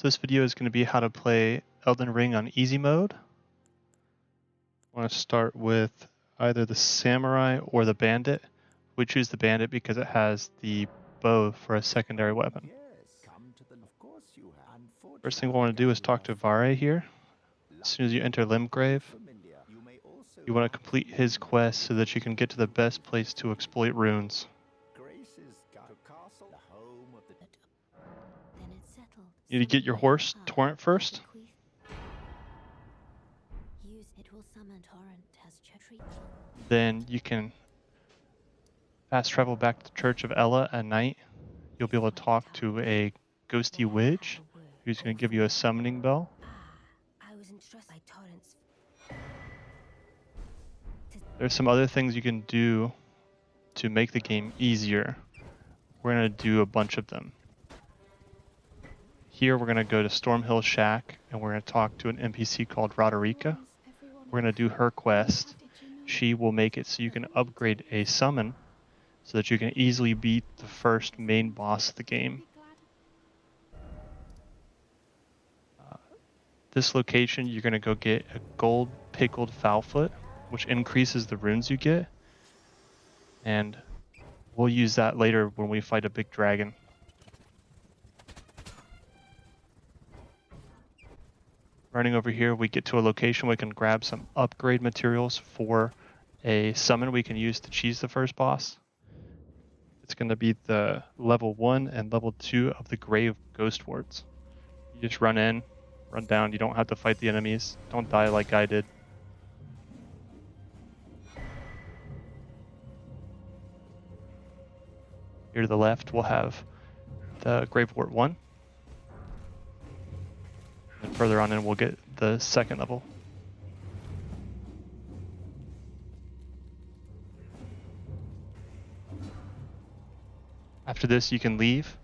So this video is going to be how to play Elden Ring on easy mode. I want to start with either the samurai or the bandit. We choose the bandit because it has the bow for a secondary weapon. First thing we want to do is talk to Vare here. As soon as you enter Limgrave, you want to complete his quest so that you can get to the best place to exploit runes. You need to get your horse, Torrent, first. Then you can fast travel back to the Church of Ella at night. You'll be able to talk to a ghosty witch who's going to give you a summoning bell. There's some other things you can do to make the game easier. We're going to do a bunch of them. Here we're going to go to Stormhill Shack and we're going to talk to an NPC called Roderica. We're going to do her quest. She will make it so you can upgrade a summon so that you can easily beat the first main boss of the game. This location, you're going to go get a gold pickled foulfoot, which increases the runes you get. And we'll use that later when we fight a big dragon. Running over here, we get to a location where we can grab some upgrade materials for a summon we can use to cheese the first boss. It's going to be the level 1 and level 2 of the Grave Ghostwards. You just run in, run down, you don't have to fight the enemies. Don't die like I did. Here to the left, we'll have the Gravewort 1. And further on in, we'll get the second level. After this, you can leave.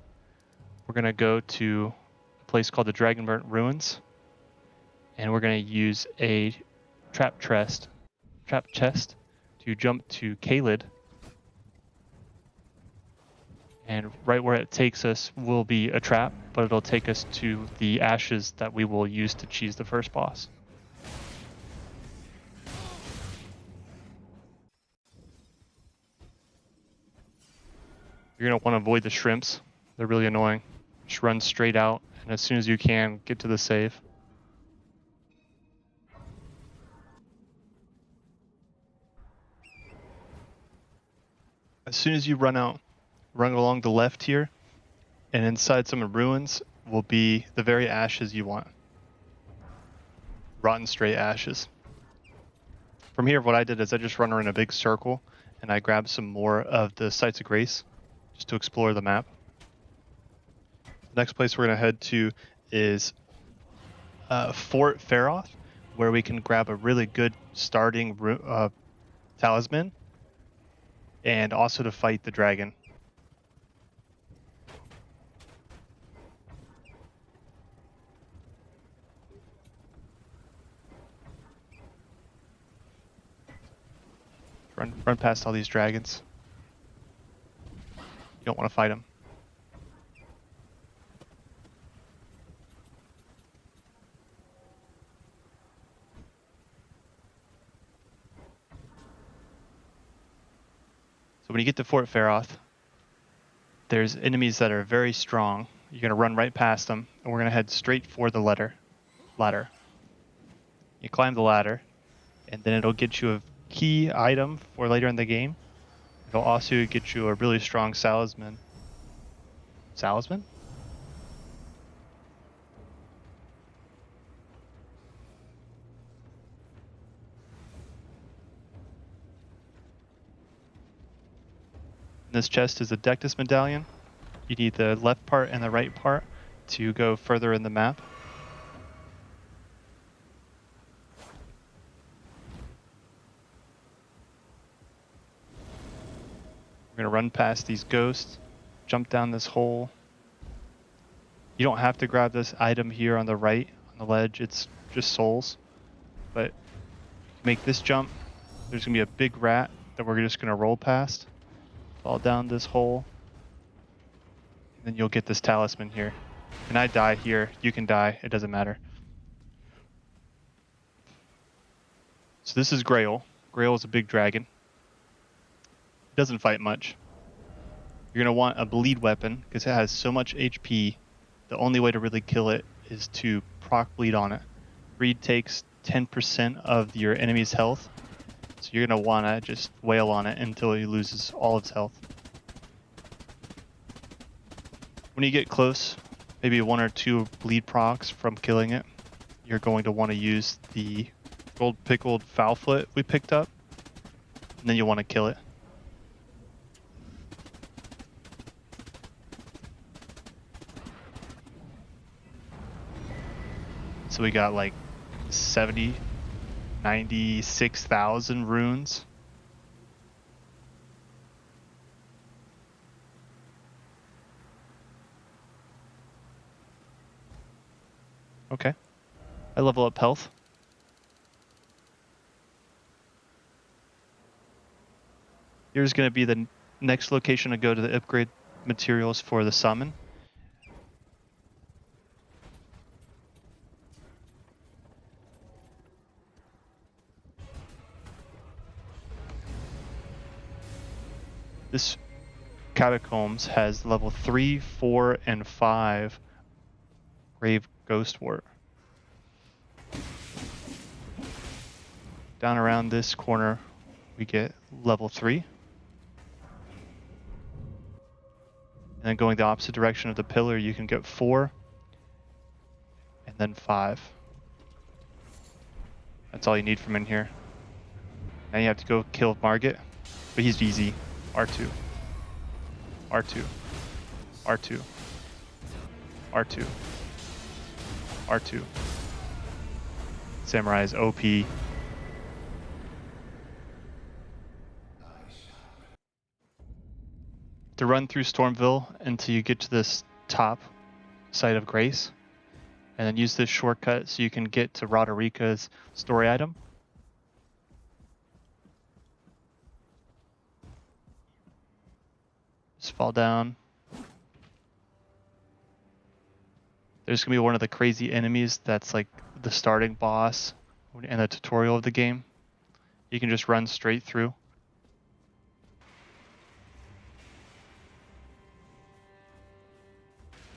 We're going to go to a place called the Dragonburnt Ruins. And we're going to use a trap chest to jump to Caelid. And right where it takes us will be a trap, but it'll take us to the ashes that we will use to cheese the first boss. You're going to want to avoid the shrimps. They're really annoying. Just run straight out, and as soon as you can, get to the save. As soon as you run out, run along the left here, and inside some ruins will be the very ashes you want. Rotten straight ashes. From here, what I did is I just run around a big circle, and I grabbed some more of the Sites of Grace, just to explore the map. The next place we're going to head to is Fort Faroth, where we can grab a really good starting talisman, and also to fight the dragon. Run past all these dragons. You don't want to fight them. So when you get to Fort Faroth, there's enemies that are very strong. You're going to run right past them, and we're going to head straight for the ladder. You climb the ladder, and then it'll get you a key item for later in the game. It'll also get you a really strong talisman. Talisman? This chest is a Dectus medallion. You need the left part and the right part to go further in the map. We're going to run past these ghosts, jump down this hole. You don't have to grab this item here on the right, on the ledge, it's just souls. But make this jump, there's going to be a big rat that we're just going to roll past. Fall down this hole, and then you'll get this talisman here. And I die here. You can die. It doesn't matter. So this is Grail. Grail is a big dragon. It doesn't fight much. You're going to want a bleed weapon because it has so much HP. The only way to really kill it is to proc bleed on it. Bleed takes 10% of your enemy's health. So you're going to want to just wail on it until it loses all its health. When you get close, maybe 1 or 2 bleed procs from killing it, you're going to want to use the gold pickled foul foot we picked up, and then you want to kill it. So we got like 96,000 runes. Okay. I level up health. Here's going to be the next location to go to the upgrade materials for the summon. This Catacombs has level 3, 4, and 5 Grave Ghostwort. Down around this corner, we get level 3. And then going the opposite direction of the pillar, you can get 4, and then 5. That's all you need from in here. Now you have to go kill Margit, but he's easy. R2. R2. R2. R2. R2. Samurai is OP. To run through Stormville until you get to this top site of Grace, and then use this shortcut so you can get to Roderica's story item. Just fall down. There's gonna be one of the crazy enemies that's like the starting boss and the tutorial of the game. You can just run straight through.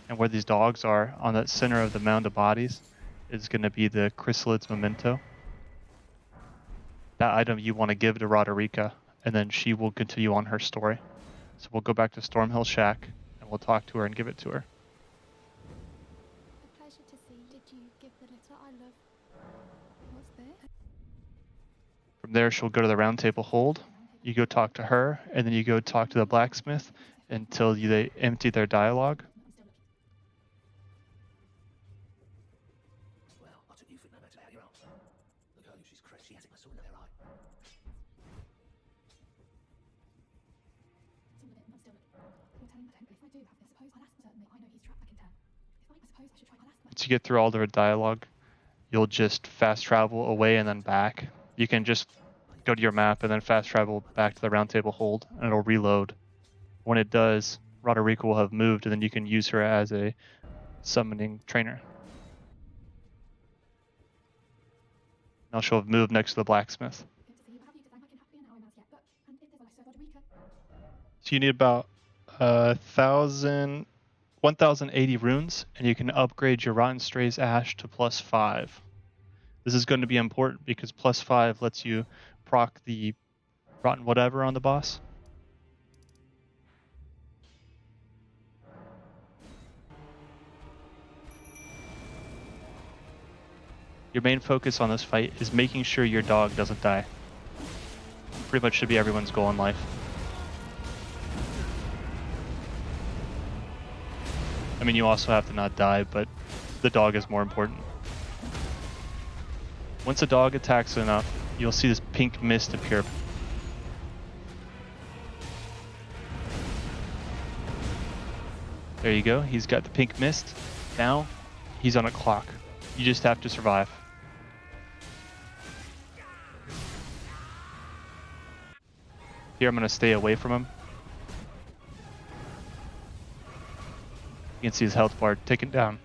And where these dogs are, on that center of the mound of bodies, is going to be the Chrysalid's Memento. That item you want to give to Roderica, and then she will continue on her story. So we'll go back to Stormhill Shack, and we'll talk to her and give it to her. A pleasure to see. Did you give the letter I love? What's this? From there, she'll go to the round table hold. You go talk to her, and then you go talk to the blacksmith until they empty their dialogue. Once you get through all their dialogue, you'll just fast travel away and then back. You can just go to your map and then fast travel back to the round table hold, and it'll reload. When it does, Roderica will have moved, and then you can use her as a summoning trainer. Now she'll have moved next to the blacksmith. So you need about 1,080 runes, and you can upgrade your Rotten Stray's Ash to +5. This is going to be important because +5 lets you proc the Rotten Whatever on the boss. Your main focus on this fight is making sure your dog doesn't die. Pretty much should be everyone's goal in life. I mean, you also have to not die, but the dog is more important. Once a dog attacks enough, you'll see this pink mist appear. There you go, he's got the pink mist. Now, he's on a clock. You just have to survive. Here, I'm going to stay away from him. You can see his health bar taken down.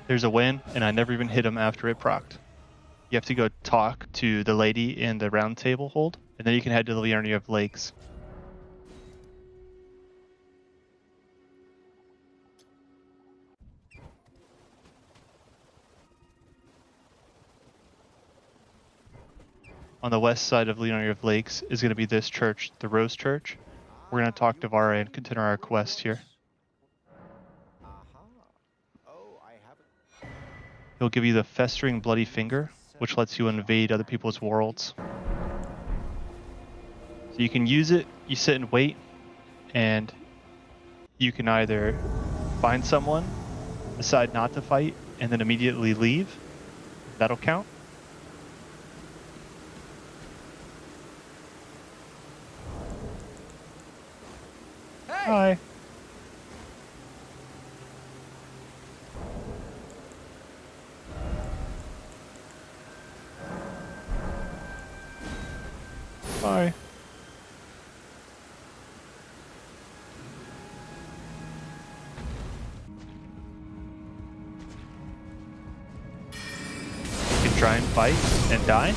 There's a win, and I never even hit him after it procced. You have to go talk to the lady in the round table hold, and then you can head to the Liurnia of Lakes. On the west side of Liurnia of Lakes is going to be this church, the Rose Church. We're going to talk to Vare and continue our quest here. He'll give you the Festering Bloody Finger, which lets you invade other people's worlds. So you can use it, you sit and wait, and you can either find someone, decide not to fight, and then immediately leave. That'll count. Hey. Hi. Bye. You can try and fight and die.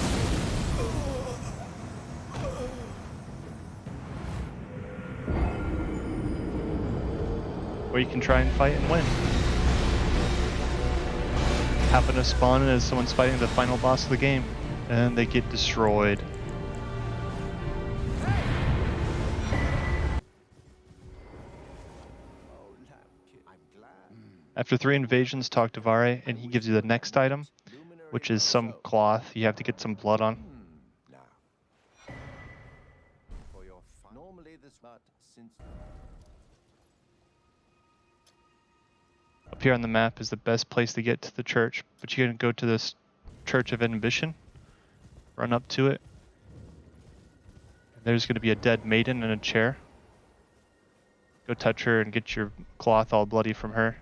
Or you can try and fight and win. Happen to spawn as someone's fighting the final boss of the game, and they get destroyed. After 3 invasions, talk to Vare, and he gives you the next item, which is some cloth you have to get some blood on. Up here on the map is the best place to get to the church, but you can go to this Church of Ambition, run up to it, and there's going to be a dead maiden in a chair. Go touch her and get your cloth all bloody from her.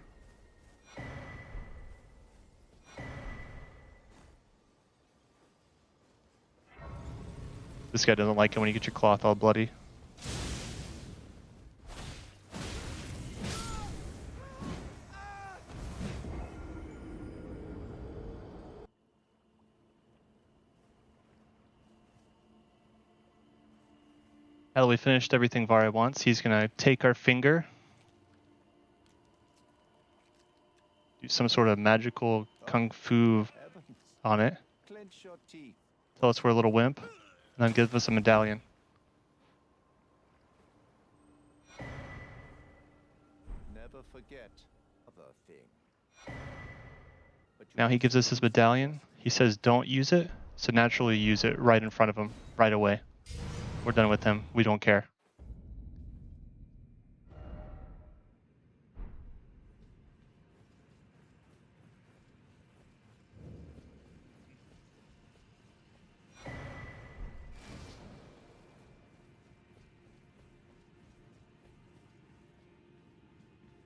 This guy doesn't like it when you get your cloth all bloody. Now that we finished everything Vare wants, he's going to take our finger, do some sort of magical kung fu on it, tell us we're a little wimp, and then give us a medallion. Never forget other thing. Now he gives us his medallion. He says don't use it, so naturally use it right in front of him, right away. We're done with him. We don't care.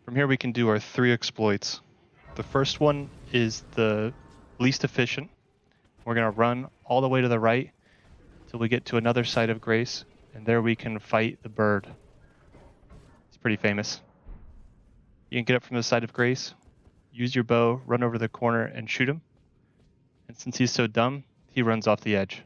From here we can do our 3 exploits. The first one is the least efficient. We're going to run all the way to the right till we get to another site of grace, and there we can fight the bird. It's pretty famous. You can get up from the site of grace, use your bow, run over the corner, and shoot him. And since he's so dumb, he runs off the edge.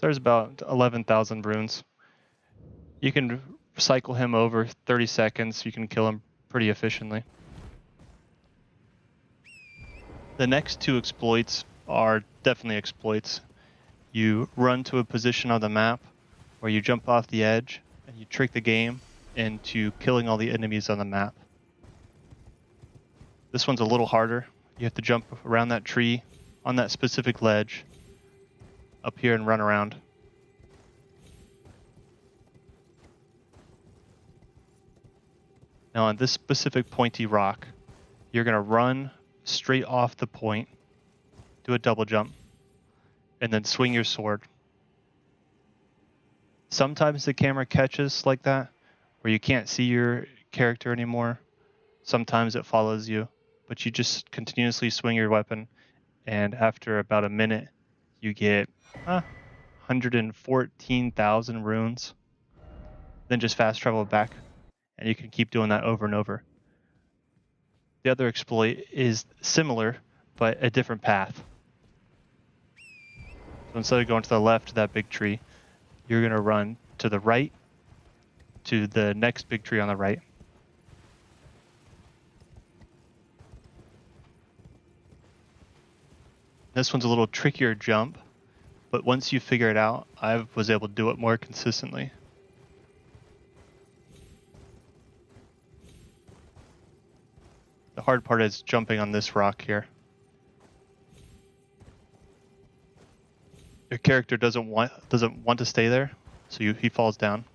There's about 11,000 runes. You can cycle him over 30 seconds. You can kill him pretty efficiently. The next 2 exploits are definitely exploits. You run to a position on the map where you jump off the edge and you trick the game into killing all the enemies on the map. This one's a little harder. You have to jump around that tree on that specific ledge up here and run around. Now on this specific pointy rock, You're going to run straight off the point, do a double jump, and then swing your sword. Sometimes the camera catches like that, where you can't see your character anymore. Sometimes it follows you, but you just continuously swing your weapon, and after about a minute, you get 114,000 runes. Then just fast travel back, and you can keep doing that over and over. The other exploit is similar, but a different path. So instead of going to the left to that big tree, you're going to run to the right to the next big tree on the right. This one's a little trickier jump, but once you figure it out, I was able to do it more consistently. The hard part is jumping on this rock here. Your character doesn't want to stay there, so he falls down.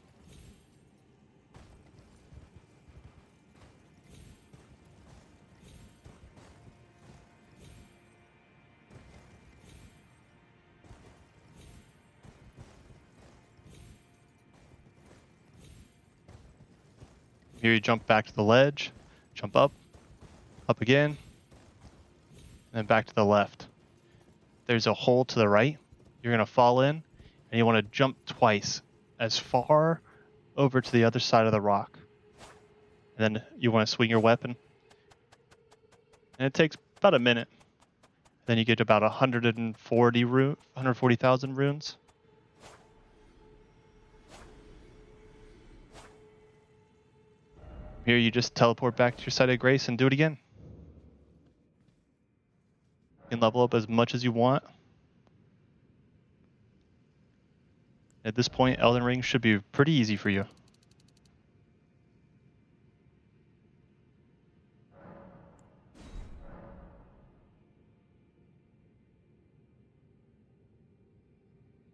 Here you jump back to the ledge, jump up again, and then back to the left. There's a hole to the right. You're going to fall in, and you want to jump twice as far over to the other side of the rock. And then you want to swing your weapon. And it takes about a minute. Then you get about 140,000 runes. Here you just teleport back to your site of grace and do it again. You can level up as much as you want. At this point, Elden Ring should be pretty easy for you.